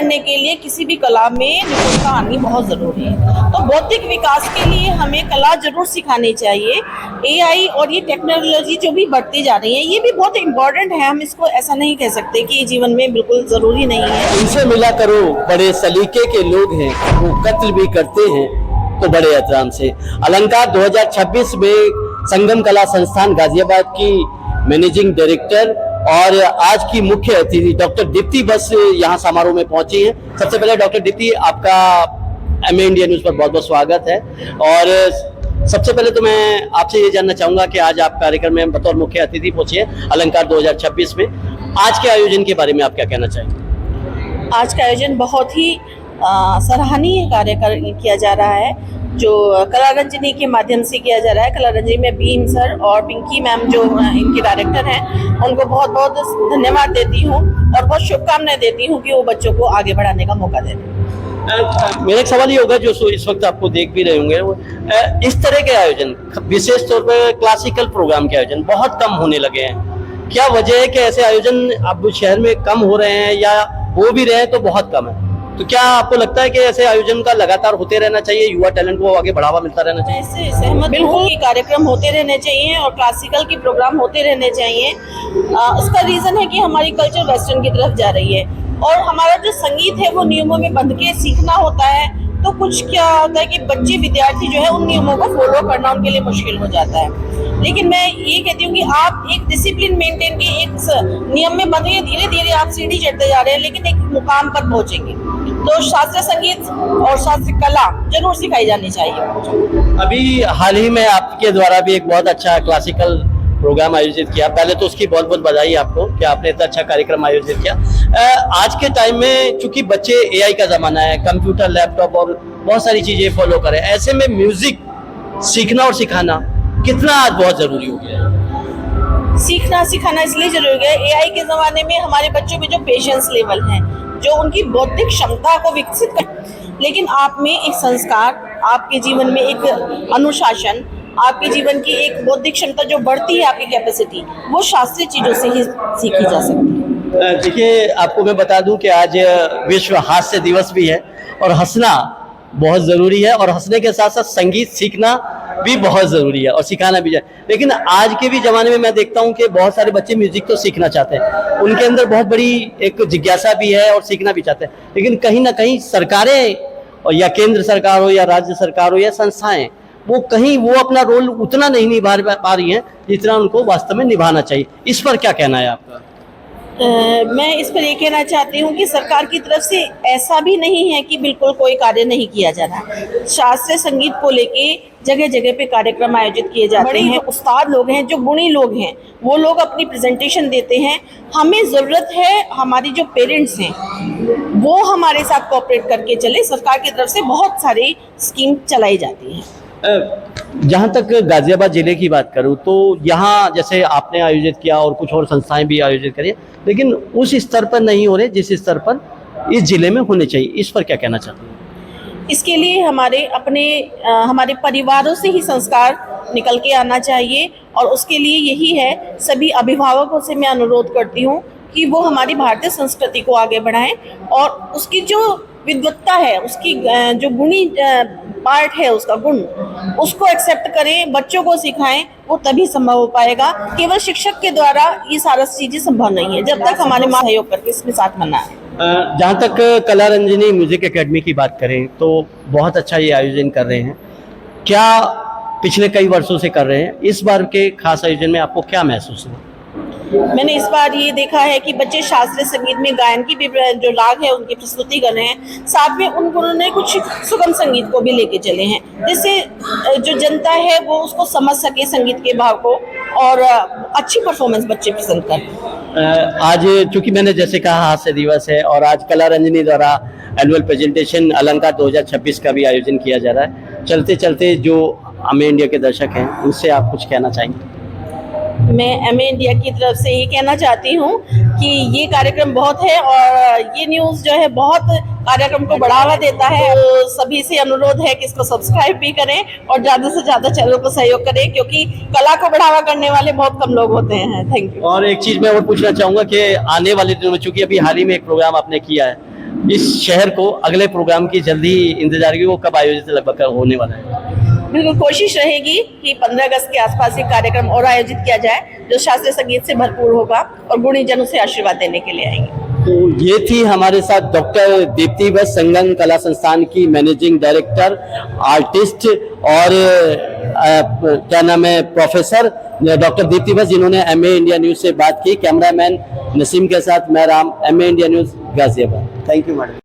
करने के लिए किसी भी कला में निपुणता आनी बहुत ज़रूरी है। तो बौद्धिक विकास के लिए हमें कला जरूर सिखानी चाहिए। एआई और ये टेक्नोलॉजी जो भी बढ़ती जा रही है, ये भी बहुत इम्पोर्टेंट है। हम इसको ऐसा नहीं कह सकते कि ये जीवन में बिल्कुल ज़रूरी नहीं है। इनसे मिला करो, बड़े सलीके के लोग हैं, वो कत्ल भी करते हैं तो बड़े एहतराम से। अलंकार 2026 में संगम कला संस्थान गाजियाबाद की मैनेजिंग डायरेक्टर और आज की मुख्य अतिथि डॉक्टर दीप्ति बस यहाँ समारोह में पहुंची हैं। सबसे पहले डॉक्टर दीप्ति, आपका एमए इंडिया न्यूज पर बहुत बहुत स्वागत है। और सबसे पहले तो मैं आपसे ये जानना चाहूंगा कि आज आप कार्यक्रम में बतौर मुख्य अतिथि पहुंचे हैं अलंकार 2026 में। आज के आयोजन के बारे में आप क्या कहना चाहेंगे? आज का आयोजन बहुत ही सराहनीय कार्य किया जा रहा है, जो कला रंजनी के माध्यम से किया जा रहा है। कला रंजनी में भीम सर और पिंकी मैम जो इनके डायरेक्टर हैं, उनको बहुत बहुत धन्यवाद देती हूँ और बहुत शुभकामनाएं देती हूँ कि वो बच्चों को आगे बढ़ाने का मौका दे रहे। मेरा एक सवाल ये होगा, जो इस वक्त आपको देख भी रहे होंगे, इस तरह के आयोजन, विशेष तौर पर क्लासिकल प्रोग्राम के आयोजन बहुत कम होने लगे हैं। क्या वजह है कि ऐसे आयोजन अब शहर में कम हो रहे हैं, या हो भी रहे हैं तो बहुत कम है? तो क्या आपको लगता है कि ऐसे आयोजन का लगातार होते रहना चाहिए, युवा टैलेंट को आगे बढ़ावा मिलता रहना चाहिए? इससे सहमत बिल्कुल की कार्यक्रम होते रहने चाहिए और क्लासिकल के प्रोग्राम होते रहने चाहिए। इसका रीजन है कि हमारी कल्चर वेस्टर्न की तरफ जा रही है और हमारा जो संगीत है वो नियमों में बंध के सीखना होता है। तो कुछ क्या होता है कि बच्चे विद्यार्थी जो है उन नियमों को फॉलो करना उनके लिए मुश्किल हो जाता है। लेकिन मैं ये कहती हूँ कि आप एक डिसिप्लिन मेंटेन के एक नियम में बंध के धीरे धीरे आप सीढ़ी चढ़ते जा रहे हैं, लेकिन एक मुकाम पर पहुंचेंगे। तो शास्त्रीय संगीत और शास्त्रीय कला जरूर सिखाई जानी चाहिए। अभी हाल ही में आपके द्वारा भी एक बहुत अच्छा क्लासिकल प्रोग्राम आयोजित किया, पहले तो उसकी बहुत बहुत बधाई आपको कि आपने इतना अच्छा कार्यक्रम आयोजित किया। आज के टाइम में चूंकि बच्चे एआई का जमाना है, कंप्यूटर, लैपटॉप और बहुत सारी चीजें फॉलो करें, ऐसे में म्यूजिक सीखना और सिखाना कितना आज बहुत जरूरी हो गया है? सीखना सिखाना इसलिए जरूरी हो गया है, एआई के जमाने में हमारे बच्चों में जो पेशेंस लेवल है, जो उनकी बौद्धिक क्षमता को विकसित कर, लेकिन आप में एक संस्कार, आपके जीवन में एक अनुशासन, आपके जीवन की एक बौद्धिक क्षमता जो बढ़ती है, आपकी कैपेसिटी, वो शास्त्रीय चीजों से ही सीखी जा सकती है। देखिए, आपको मैं बता दूं कि आज विश्व हास्य दिवस भी है और हंसना बहुत जरूरी है, और हंसने के साथ साथ संगीत सीखना भी बहुत जरूरी है और सिखाना भी चाहिए। लेकिन आज के भी जमाने में मैं देखता हूं कि बहुत सारे बच्चे म्यूजिक तो सीखना चाहते हैं, उनके अंदर बहुत बड़ी एक जिज्ञासा भी है और सीखना भी चाहते हैं, लेकिन कहीं ना कहीं सरकारें, और या केंद्र सरकार हो या राज्य सरकार हो या संस्थाएं, वो कहीं वो अपना रोल उतना नहीं निभा पा रही हैं जितना उनको वास्तव में निभाना चाहिए। इस पर क्या कहना है आपका? मैं इस पर ये कहना चाहती हूँ कि सरकार की तरफ से ऐसा भी नहीं है कि बिल्कुल कोई कार्य नहीं किया जा रहा। शास्त्रीय संगीत को लेके जगह जगह पे कार्यक्रम आयोजित किए जाते हैं। जो उस्ताद लोग हैं, जो गुणी लोग हैं, वो लोग अपनी प्रेजेंटेशन देते हैं। हमें ज़रूरत है हमारी जो पेरेंट्स हैं वो हमारे साथ कोऑपरेट करके चले। सरकार की तरफ से बहुत सारी स्कीम चलाई जाती हैं। जहाँ तक गाजियाबाद जिले की बात करूँ तो यहाँ जैसे आपने आयोजित किया और कुछ और संस्थाएं भी आयोजित करी, लेकिन उस स्तर पर नहीं हो रहे जिस स्तर पर इस जिले में होने चाहिए। इस पर क्या कहना चाहते हैं? इसके लिए हमारे परिवारों से ही संस्कार निकल के आना चाहिए और उसके लिए यही है, सभी अभिभावकों से मैं अनुरोध करती हूँ कि वो हमारी भारतीय संस्कृति को आगे बढ़ाएं और उसकी जो विद्वत्ता है, उसकी जो गुणी पार्ट है, उसका गुण, उसको एक्सेप्ट करें, बच्चों को सिखाएं। वो तभी संभव हो पाएगा। केवल शिक्षक के द्वारा ये सारा चीजें संभव नहीं है, जब तक हमारे माँ सहयोग करके इसमें साथ मना है। जहाँ तक कला रंजनी म्यूजिक एकेडमी की बात करें तो बहुत अच्छा ये आयोजन कर रहे हैं। क्या पिछले कई वर्षों से कर रहे हैं, इस बार के खास आयोजन में आपको क्या महसूस हुआ? मैंने इस बार ये देखा है कि बच्चे शास्त्रीय संगीत में गायन की भी जो राग है उनकी प्रस्तुति कर रहे हैं, साथ में उन्होंने कुछ सुगम संगीत को भी लेके चले हैं, जिससे जो जनता है वो उसको समझ सके संगीत के भाव को और अच्छी परफॉर्मेंस बच्चे प्रेजेंट करें। आज चूंकि मैंने जैसे कहा हास्य दिवस है और आज कला रंजनी द्वारा एनुअल प्रेजेंटेशन अलंकार 2026 का भी आयोजन किया जा रहा है। चलते चलते जो एमए इंडिया के दर्शक हैं उनसे आप कुछ कहना चाहेंगे? मैं एमए इंडिया की तरफ से ये कहना चाहती हूँ कि ये कार्यक्रम बहुत है और ये न्यूज़ जो है बहुत कार्यक्रम को बढ़ावा देता है। तो सभी से अनुरोध है कि इसको सब्सक्राइब भी करें और ज़्यादा से ज़्यादा चैनल को सहयोग करें, क्योंकि कला को बढ़ावा करने वाले बहुत कम लोग होते हैं। Thank you. और एक चीज़ मैं और पूछना चाहूँगा कि आने वाले दिनों में, चूँकि अभी हाल ही में एक प्रोग्राम आपने किया है, इस शहर को अगले प्रोग्राम की जल्दी इंतजार की, वो कब आयोजित लगभग होने वाला है? बिल्कुल कोशिश रहेगी कि 15 अगस्त के आसपास ये कार्यक्रम और आयोजित किया जाए जो शास्त्रीय संगीत से भरपूर होगा और गुणीजन उसे आशीर्वाद देने के लिए आएंगे। तो ये थी हमारे साथ डॉक्टर दीप्ति बस, संगम कला संस्थान की मैनेजिंग डायरेक्टर, आर्टिस्ट और क्या नाम है, प्रोफेसर डॉक्टर दीप्ति बस, जिन्होंने एमए इंडिया न्यूज से बात की। कैमरामैन नसीम के साथ मैं Ram, MA India news Ghaziabad. Thank you madam.